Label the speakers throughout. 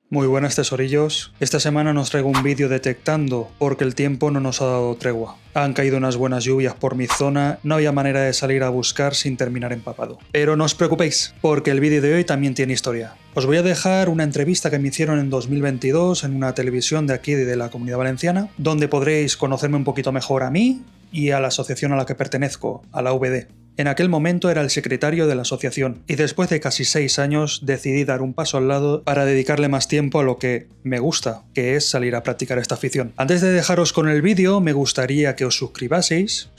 Speaker 1: Muy buenas tesorillos, esta semana nos traigo un vídeo detectando porque el tiempo no nos ha dado tregua. Han caído unas buenas lluvias por mi zona, no había manera de salir a buscar sin terminar empapado. Pero no os preocupéis, porque el vídeo de hoy también tiene historia. Os voy a dejar una entrevista que me hicieron en 2022 en una televisión de aquí de la Comunidad Valenciana, donde podréis conocerme un poquito mejor a mí y a la asociación a la que pertenezco, a la VD. En aquel momento era el secretario de la asociación y después de casi 6 años decidí dar un paso al lado para dedicarle más tiempo a lo que me gusta, que es salir a practicar esta afición. Antes de dejaros con el vídeo, me gustaría que os suscribáis,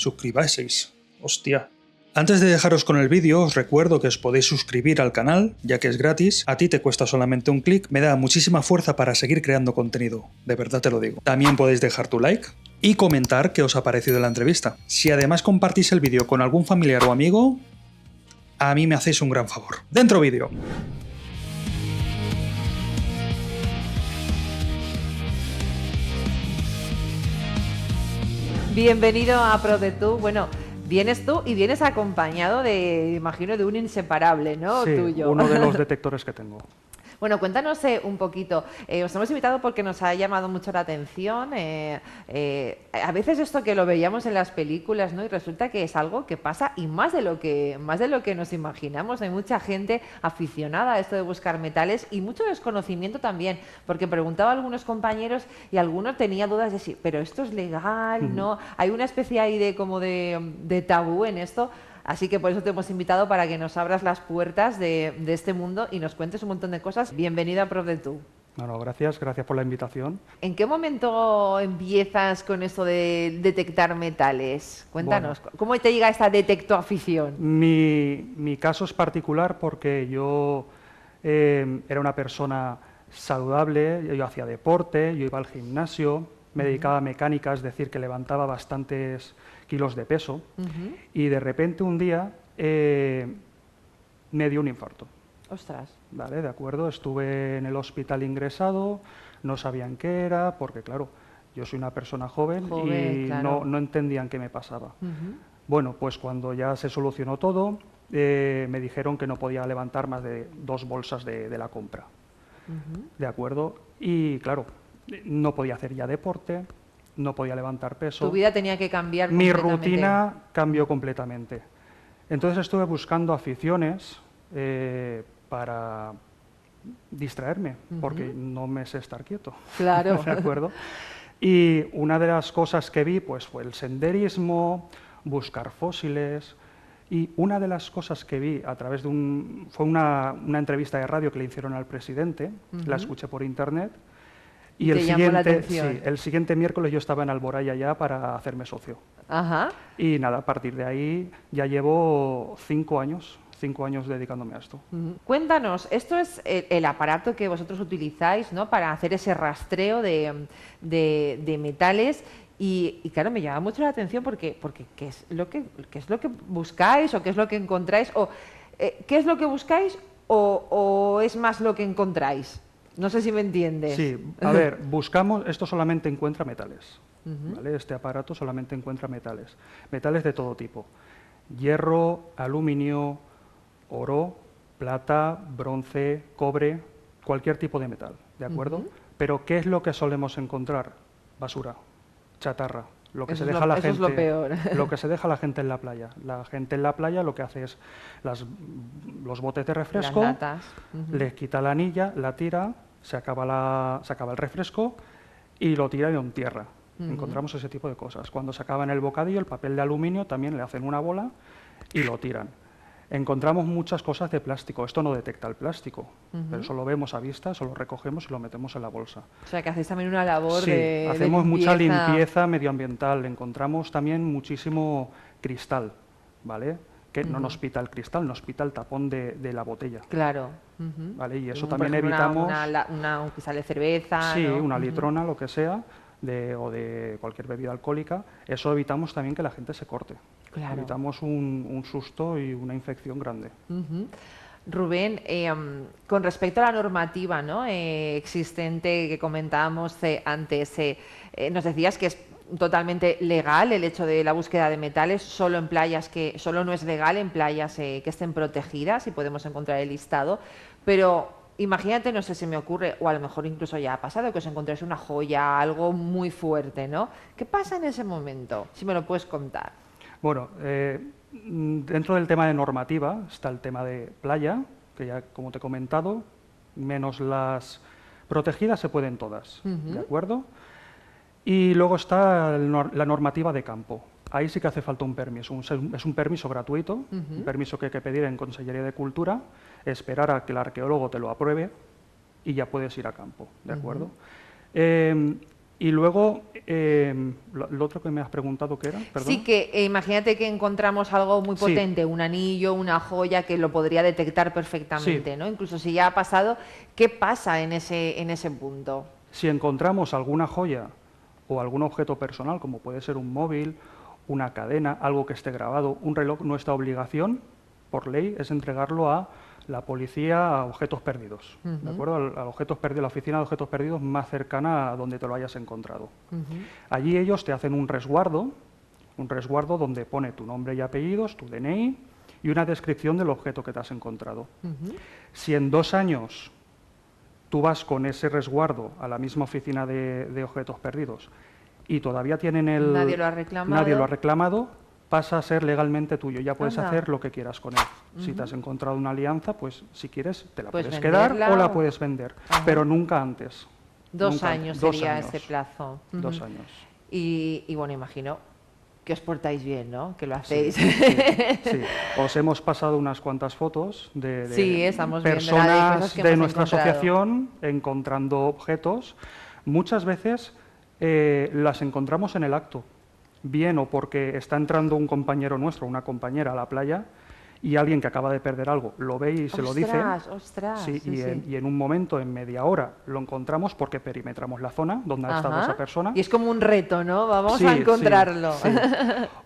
Speaker 1: hostia. Antes de dejaros con el vídeo, os recuerdo que os podéis suscribir al canal, ya que es gratis, a ti te cuesta solamente un clic, me da muchísima fuerza para seguir creando contenido, de verdad te lo digo. También podéis dejar tu like y comentar qué os ha parecido la entrevista. Si además compartís el vídeo con algún familiar o amigo, a mí me hacéis un gran favor. ¡Dentro vídeo!
Speaker 2: Bienvenido a ProDetective. Bueno, vienes tú y vienes acompañado de, imagino, de un inseparable, ¿no?
Speaker 3: Sí,
Speaker 2: Tuyo.
Speaker 3: uno de los detectores que tengo.
Speaker 2: Bueno, cuéntanos un poquito. Os hemos invitado porque nos ha llamado mucho la atención. A veces esto que lo veíamos en las películas, ¿no? Y resulta que es algo que pasa y más de lo que nos imaginamos. Hay mucha gente aficionada a esto de buscar metales y mucho desconocimiento también, porque preguntaba a algunos compañeros y algunos tenía dudas de si, pero esto es legal, ¿no? Hay una especie ahí de como de tabú en esto. Así que por eso te hemos invitado para que nos abras las puertas de este mundo y nos cuentes un montón de cosas. Bienvenido a ProDetective.
Speaker 3: Bueno, gracias por la invitación.
Speaker 2: ¿En qué momento empiezas con esto de detectar metales? Cuéntanos, bueno, ¿cómo te llega esta detectoafición?
Speaker 3: Mi caso es particular porque yo era una persona saludable, yo hacía deporte, yo iba al gimnasio, me dedicaba a mecánica, es decir, que levantaba bastantes kilos de peso, y de repente un día me dio un infarto.
Speaker 2: Ostras.
Speaker 3: Vale, de acuerdo, estuve en el hospital ingresado, no sabían qué era, porque claro, yo soy una persona joven y
Speaker 2: claro,
Speaker 3: no entendían qué me pasaba. Bueno, pues cuando ya se solucionó todo, me dijeron que no podía levantar más de 2 bolsas de la compra. De acuerdo, y claro, no podía hacer ya deporte, no podía levantar peso.
Speaker 2: Tu vida tenía que cambiar
Speaker 3: Mi
Speaker 2: completamente.
Speaker 3: rutina cambió completamente. Entonces estuve buscando aficiones para distraerme, porque no me sé estar quieto.
Speaker 2: Claro.
Speaker 3: ¿De acuerdo? Y una de las cosas que vi pues, fue el senderismo, buscar fósiles, y una de las cosas que vi a través de fue una entrevista de radio que le hicieron al presidente, la escuché por internet, y el siguiente miércoles yo estaba en Alboraya ya para hacerme socio.
Speaker 2: Ajá.
Speaker 3: Y nada, a partir de ahí ya llevo 5 años dedicándome a esto.
Speaker 2: Cuéntanos, esto es el aparato que vosotros utilizáis, ¿no?, para hacer ese rastreo de metales y claro, me llama mucho la atención porque ¿qué es lo que buscáis o qué es lo que encontráis? O, ¿qué es lo que buscáis o es más lo que encontráis? No sé si me entiendes.
Speaker 3: Sí, a ver, buscamos, esto solamente encuentra metales, ¿vale? Este aparato solamente encuentra metales de todo tipo, hierro, aluminio, oro, plata, bronce, cobre, cualquier tipo de metal, ¿de acuerdo? Pero ¿qué es lo que solemos encontrar? Basura, chatarra, lo que se deja la gente,
Speaker 2: eso es lo peor.
Speaker 3: Lo que se deja la gente en la playa. La gente en la playa lo que hace es los botes de refresco,
Speaker 2: las latas.
Speaker 3: les quita la anilla, la tira, se acaba el refresco y lo tiran en tierra. Encontramos ese tipo de cosas. Cuando se acaba en el bocadillo, el papel de aluminio también le hacen una bola y lo tiran. Encontramos muchas cosas de plástico. Esto no detecta el plástico, pero eso lo vemos a vista, eso lo recogemos y lo metemos en la bolsa.
Speaker 2: O sea, que hacéis también una labor de
Speaker 3: hacemos
Speaker 2: limpieza.
Speaker 3: Mucha limpieza medioambiental. Encontramos también muchísimo cristal, ¿vale? Que no nos pita el cristal, nos pita el tapón de la botella.
Speaker 2: Claro.
Speaker 3: ¿Vale? Y eso
Speaker 2: Por
Speaker 3: también
Speaker 2: ejemplo,
Speaker 3: evitamos...
Speaker 2: un cristal de cerveza.
Speaker 3: Sí,
Speaker 2: ¿no?
Speaker 3: una litrona, lo que sea, o de cualquier bebida alcohólica. Eso evitamos también que la gente se corte.
Speaker 2: Claro.
Speaker 3: Evitamos un susto y una infección grande.
Speaker 2: Rubén, con respecto a la normativa, ¿no?, existente que comentábamos antes, nos decías que es totalmente legal el hecho de la búsqueda de metales, solo en playas solo no es legal en playas que estén protegidas y podemos encontrar el listado, pero imagínate, no sé, se me ocurre, o a lo mejor incluso ya ha pasado, que os encontréis una joya, algo muy fuerte, ¿no? ¿Qué pasa en ese momento? Si me lo puedes contar.
Speaker 3: Bueno, dentro del tema de normativa está el tema de playa, que ya como te he comentado, menos las protegidas se pueden todas, ¿de acuerdo? Y luego está la normativa de campo. Ahí sí que hace falta un permiso. Es un permiso gratuito, un permiso que hay que pedir en Consellería de Cultura, esperar a que el arqueólogo te lo apruebe y ya puedes ir a campo, ¿de acuerdo? Y luego, lo otro que me has preguntado, ¿qué era? ¿Perdón?
Speaker 2: Sí, que imagínate que encontramos algo muy potente, un anillo, una joya que lo podría detectar perfectamente, ¿no? Incluso si ya ha pasado, ¿qué pasa en ese punto?
Speaker 3: Si encontramos alguna joya o algún objeto personal, como puede ser un móvil, una cadena, algo que esté grabado, un reloj, nuestra obligación, por ley, es entregarlo a la policía a objetos perdidos, ¿de acuerdo? A objetos perdidos, la oficina de objetos perdidos más cercana a donde te lo hayas encontrado. Allí ellos te hacen un resguardo donde pone tu nombre y apellidos, tu DNI y una descripción del objeto que te has encontrado. Si en 2 años tú vas con ese resguardo a la misma oficina de objetos perdidos y todavía tienen el...
Speaker 2: Nadie lo ha reclamado.
Speaker 3: Pasa a ser legalmente tuyo. Ya puedes hacer lo que quieras con él. Si te has encontrado una alianza, pues si quieres te la puedes quedar o la puedes vender, pero nunca antes.
Speaker 2: 2 años sería ese plazo.
Speaker 3: 2 años.
Speaker 2: Y bueno, imagino que os portáis bien, ¿no? Que lo hacéis.
Speaker 3: Sí. Os hemos pasado unas cuantas fotos de
Speaker 2: estamos
Speaker 3: personas
Speaker 2: viendo
Speaker 3: de nuestra asociación encontrando objetos. Muchas veces las encontramos en el acto, bien o porque está entrando un compañero nuestro, una compañera a la playa y alguien que acaba de perder algo lo ve y se lo dice. Y en un momento, en media hora, lo encontramos porque perimetramos la zona donde ha estado esa persona.
Speaker 2: Y es como un reto, ¿no? Vamos a encontrarlo.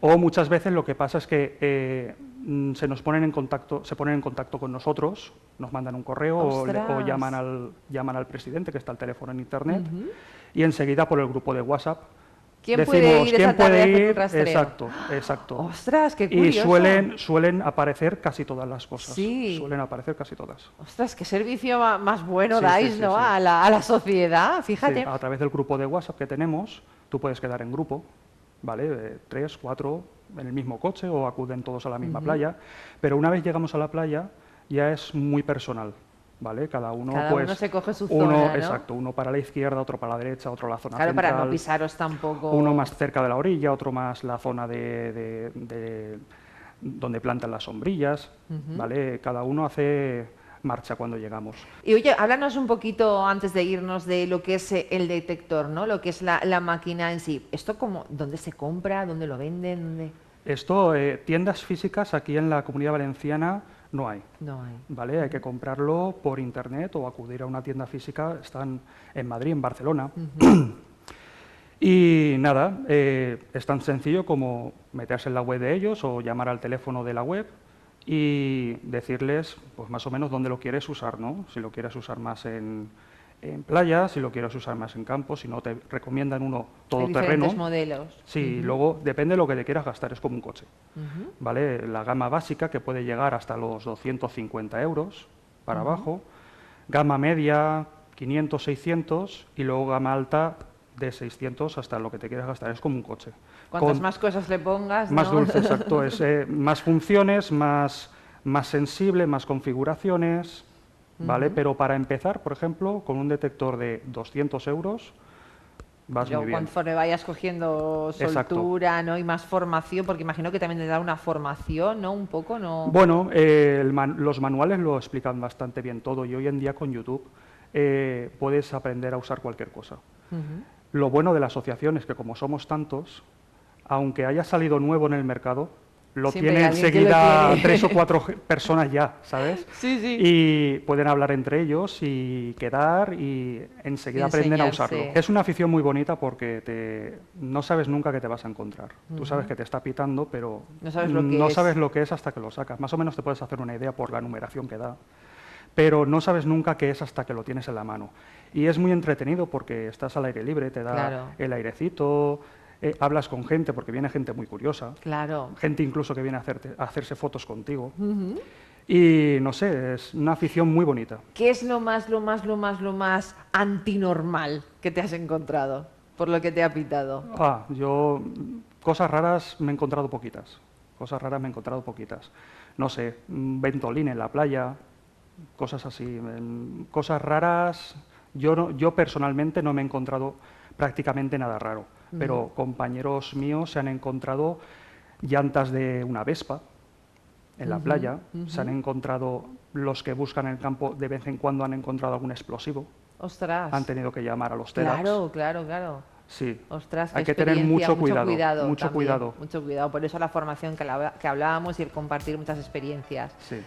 Speaker 3: O muchas veces lo que pasa es que se ponen en contacto con nosotros, nos mandan un correo o llaman al presidente, que está al teléfono en internet, y enseguida por el grupo de WhatsApp
Speaker 2: ¿Quién puede ir esa tarde a hacer un rastreo?
Speaker 3: Exacto.
Speaker 2: ¡Ostras, qué curioso!
Speaker 3: Y suelen aparecer casi todas las cosas.
Speaker 2: Sí.
Speaker 3: Suelen aparecer casi todas.
Speaker 2: ¡Ostras, qué servicio más bueno dais, ¿no? A la sociedad, fíjate.
Speaker 3: Sí, a través del grupo de WhatsApp que tenemos, tú puedes quedar en grupo, ¿vale? De 3, 4, en el mismo coche o acuden todos a la misma playa. Pero una vez llegamos a la playa, ya es muy personal. ¿Vale? Cada uno
Speaker 2: se coge su zona, ¿no?
Speaker 3: Exacto, uno para la izquierda, otro para la derecha, otro la zona
Speaker 2: central.
Speaker 3: Claro,
Speaker 2: para no pisaros tampoco.
Speaker 3: Uno más cerca de la orilla, otro más la zona de donde plantan las sombrillas, ¿vale? Cada uno hace marcha cuando llegamos.
Speaker 2: Y oye, háblanos un poquito antes de irnos de lo que es el detector, ¿no? Lo que es la máquina en sí. ¿Esto dónde se compra? ¿Dónde lo venden?
Speaker 3: Esto, tiendas físicas aquí en la Comunidad Valenciana no hay. ¿Vale? Hay que comprarlo por internet o acudir a una tienda física. Están en Madrid, en Barcelona. Y nada, es tan sencillo como meterse en la web de ellos o llamar al teléfono de la web y decirles pues más o menos dónde lo quieres usar, ¿no? Si lo quieres usar más en playa, si lo quieres usar más en campo, si no te recomiendan uno todoterreno.
Speaker 2: Hay diferentes modelos.
Speaker 3: Sí, luego depende de lo que te quieras gastar, es como un coche. ¿Vale? La gama básica que puede llegar hasta los 250 euros para abajo, gama media 500, 600 y luego gama alta de 600 hasta lo que te quieras gastar, es como un coche.
Speaker 2: Cuantas más cosas le pongas,
Speaker 3: más dulce, exacto, es más funciones, más sensible, más configuraciones. ¿Vale? Pero para empezar, por ejemplo, con un detector de 200 euros vas muy bien.
Speaker 2: Conforme vayas cogiendo soltura, ¿no? Y más formación, porque imagino que también te da una formación, ¿no? Un poco, ¿no?
Speaker 3: Bueno, los manuales lo explican bastante bien todo y hoy en día con YouTube puedes aprender a usar cualquier cosa. Lo bueno de la asociación es que como somos tantos, aunque haya salido nuevo en el mercado, lo tiene enseguida 3 o 4 personas ya, ¿sabes?
Speaker 2: Sí.
Speaker 3: Y pueden hablar entre ellos y quedar y enseguida aprenden a usarlo. Es una afición muy bonita porque no sabes nunca qué te vas a encontrar. Tú sabes que te está pitando, pero no sabes lo que es hasta que lo sacas. Más o menos te puedes hacer una idea por la numeración que da, pero no sabes nunca qué es hasta que lo tienes en la mano. Y es muy entretenido porque estás al aire libre, te da el airecito. Hablas con gente, porque viene gente muy curiosa, gente incluso que viene a hacerse fotos contigo. Y no sé, es una afición muy bonita.
Speaker 2: ¿Qué es lo más antinormal que te has encontrado por lo que te ha pitado?
Speaker 3: Yo cosas raras me he encontrado poquitas. No sé, un ventolín en la playa, cosas así. Cosas raras, yo personalmente no me he encontrado prácticamente nada raro, pero compañeros míos se han encontrado llantas de una Vespa en la playa, se han encontrado, los que buscan en el campo de vez en cuando han encontrado algún explosivo,
Speaker 2: Ostras.
Speaker 3: han tenido que llamar a los TEDx.
Speaker 2: Claro.
Speaker 3: Sí,
Speaker 2: Ostras, qué
Speaker 3: hay que tener
Speaker 2: experiencia,
Speaker 3: mucho cuidado,
Speaker 2: mucho
Speaker 3: mucho cuidado.
Speaker 2: Mucho cuidado. Por eso la formación que hablábamos y el compartir muchas experiencias.
Speaker 3: Sí.